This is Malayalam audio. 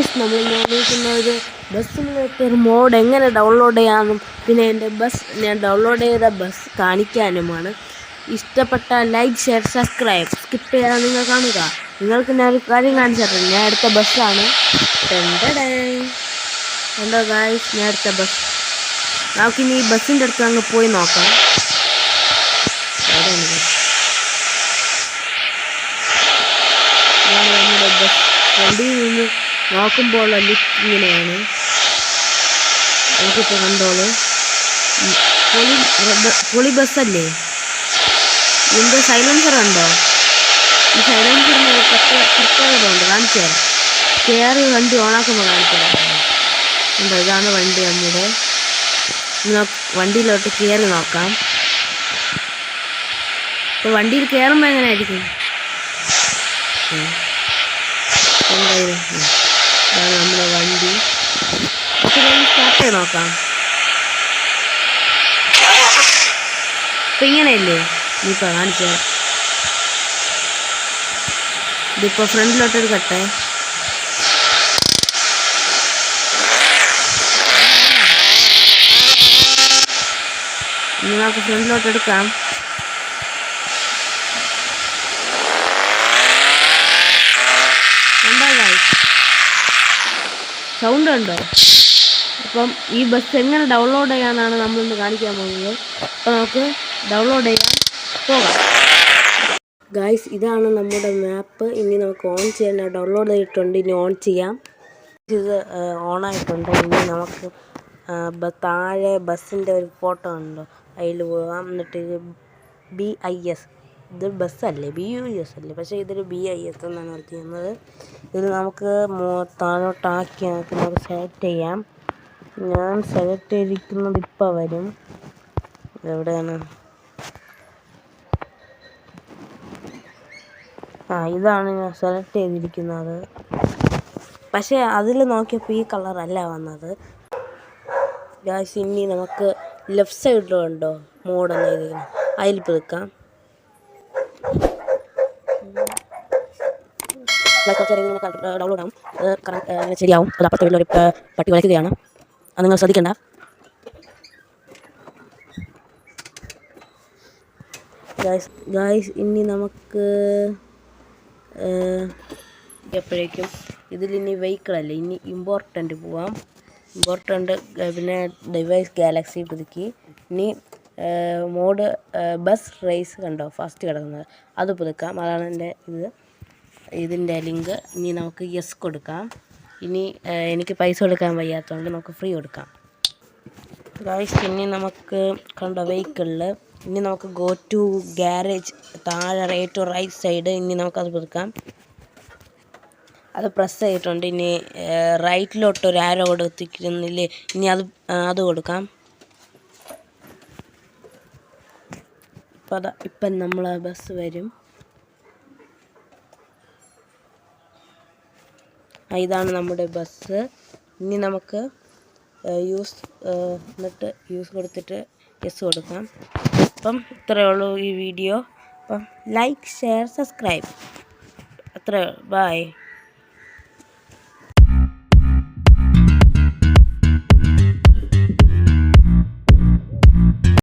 നമ്മൾ നോക്കുന്ന ഒരു ബസ് സിമുലേറ്റർ മോഡ് എങ്ങനെ ഡൗൺലോഡ് ചെയ്യാമെന്നും പിന്നെ എൻ്റെ ബസ് ഞാൻ ഡൗൺലോഡ് ചെയ്ത ബസ് കാണിക്കാനുമാണ്. ഇഷ്ടപ്പെട്ട ലൈക്ക്, ഷെയർ, സബ്സ്ക്രൈബ്. സ്കിപ്പ് ചെയ്യാതെ നിങ്ങൾ കാണുക. നിങ്ങൾക്ക് ഞാൻ ഒരു കാര്യം കാണിച്ചിട്ടുണ്ട്. ഞാൻ എടുത്ത ബസ്സാണ്. കണ്ടോ ഗായ്സ്, ഞാൻ എടുത്ത ബസ്. നമുക്കിനി ഈ ബസ്സിൻ്റെ അടുത്ത് അങ്ങ് പോയി നോക്കാം. എവിടെയാണ് ബസ്? ഇതാണ് നമ്മുടെ ബസ്. ഫ്രണ്ടിൽ നിന്ന് നോക്കുമ്പോൾ ലിഫ്റ്റ് ഇങ്ങനെയാണ്. നമുക്കിപ്പോൾ കണ്ടോളൂ, പൊളി ബസ്സല്ലേ. ഇതിൻ്റെ സൈലൻസർ കണ്ടോ? ഈ സൈലൻസറിന് പ്രത്യേകത ഉണ്ട്, കാണിച്ചു തരാം. കയറി വണ്ടി ഓണാക്കുമ്പോൾ കാണിച്ചു തരാം. ഉണ്ടോ, ഇതാണ് വണ്ടി നമ്മുടെ. വണ്ടിയിലോട്ട് കയറി നോക്കാം. ഇപ്പോൾ വണ്ടിയിൽ കയറുമ്പോൾ എങ്ങനെയായിരിക്കും? ഇതാണ് നമ്മുടെ വണ്ടി. സ്റ്റാർട്ട് ചെയ്ത് നോക്കാം. ഇപ്പം ഇങ്ങനെയല്ലേ? ഇനിയിപ്പോൾ കാണിച്ചേ. ഇതിപ്പോൾ ഫ്രണ്ടിലോട്ട് എടുക്കട്ടെ. ഇനി നമുക്ക് ഫ്രണ്ടിലോട്ട് എടുക്കാം. സൗണ്ട് ഉണ്ടോ? അപ്പം ഈ ബസ് എങ്ങനെ ഡൗൺലോഡ് ചെയ്യാനാണ് നമ്മളിന്ന് കാണിക്കാൻ പോകുന്നത്. അപ്പോൾ നമുക്ക് ഡൗൺലോഡ് ചെയ്യാൻ പോകാം. ഗായ്സ്, ഇതാണ് നമ്മുടെ മാപ്പ്. ഇനി നമുക്ക് ഓൺ ചെയ്യാൻ ഡൗൺലോഡ് ചെയ്തിട്ടുണ്ട്. ഇനി ഓൺ ചെയ്യാം. ഇത് ഓണായിട്ടുണ്ട്. ഇനി നമുക്ക് താഴെ ബസ്സിൻ്റെ ഒരു ഫോട്ടോ ഉണ്ടോ, അതിൽ പോകാം. എന്നിട്ട് BIS, ഇത് ബസ്സല്ലേ, BUS അല്ലേ, പക്ഷേ ഇതൊരു BIS എന്നാണ് ചെയ്യുന്നത്. ഇത് നമുക്ക് താഴോട്ടാക്കി നമുക്ക് സെലക്ട് ചെയ്യാം. ഞാൻ സെലക്ട് ചെയ്തിരിക്കുന്നത് ഇപ്പോൾ വരും. എവിടെയാണ്? ഇതാണ് ഞാൻ സെലക്ട് ചെയ്തിരിക്കുന്നത്. പക്ഷേ അതിൽ നോക്കിയപ്പോൾ ഈ കളറല്ല വന്നത്. ഗായ്സ്, ഇനി നമുക്ക് ലെഫ്റ്റ് സൈഡിലുണ്ടോ മോഡ് എന്ന് എഴുതിയിരിക്കുന്നത്, അതിൽ പിടിക്കാം. ഡൗൺലോഡ് ആവും, ശരിയാവും. അത് അപ്പുറത്തെ വീട്ടിലൊരു പട്ടി വരയ്ക്കുകയാണ്, അത് നിങ്ങൾ ശ്രദ്ധിക്കേണ്ട. ഗായ്സ്, ഇനി നമുക്ക് എപ്പോഴേക്കും ഇതിലിനി വെഹിക്കിളല്ലേ, ഇനി ഇമ്പോർട്ടൻ്റ് പോവാം. ഇമ്പോർട്ടൻ്റ് പിന്നെ ഡിവൈസ് ഗാലക്സി പുതുക്കി. ഇനി മോഡ് ബസ് റേസ് കണ്ടോ, ഫസ്റ്റ് കിടക്കുന്നത്, അത് പുതുക്കാം. അതാണ് ഇതിൻ്റെ ലിങ്ക്. ഇനി നമുക്ക് യെസ് കൊടുക്കാം. ഇനി എനിക്ക് പൈസ കൊടുക്കാൻ വയ്യാത്തതുകൊണ്ട് നമുക്ക് ഫ്രീ കൊടുക്കാം. ഗായ്സ്, ഇനി നമുക്ക് കണ്ട വെഹിക്കിളിൽ ഇനി നമുക്ക് ഗോ ടു ഗ്യാരേജ്, താഴെ ഏറ്റവും റൈറ്റ് സൈഡ്. ഇനി നമുക്കത് പുതുക്കാം. അത് പ്രസ് ചെയ്തിട്ടുണ്ട്. ഇനി റൈറ്റിലോട്ട് ഒരു ആരോ കൊടുത്തിരിക്കുന്നില്ലേ, ഇനി അത് കൊടുക്കാം. ഇപ്പം നമ്മളെ ബസ് വരും. ഇതാണ് നമ്മുടെ ബസ്. ഇനി നമുക്ക് എന്നിട്ട് യൂസ് കൊടുത്തിട്ട് യെസ് കൊടുക്കാം. അപ്പം ഇത്രയേ ഉള്ളൂ ഈ വീഡിയോ. അപ്പം ലൈക്ക്, ഷെയർ, സബ്സ്ക്രൈബ്. അത്രയേ. ബൈ.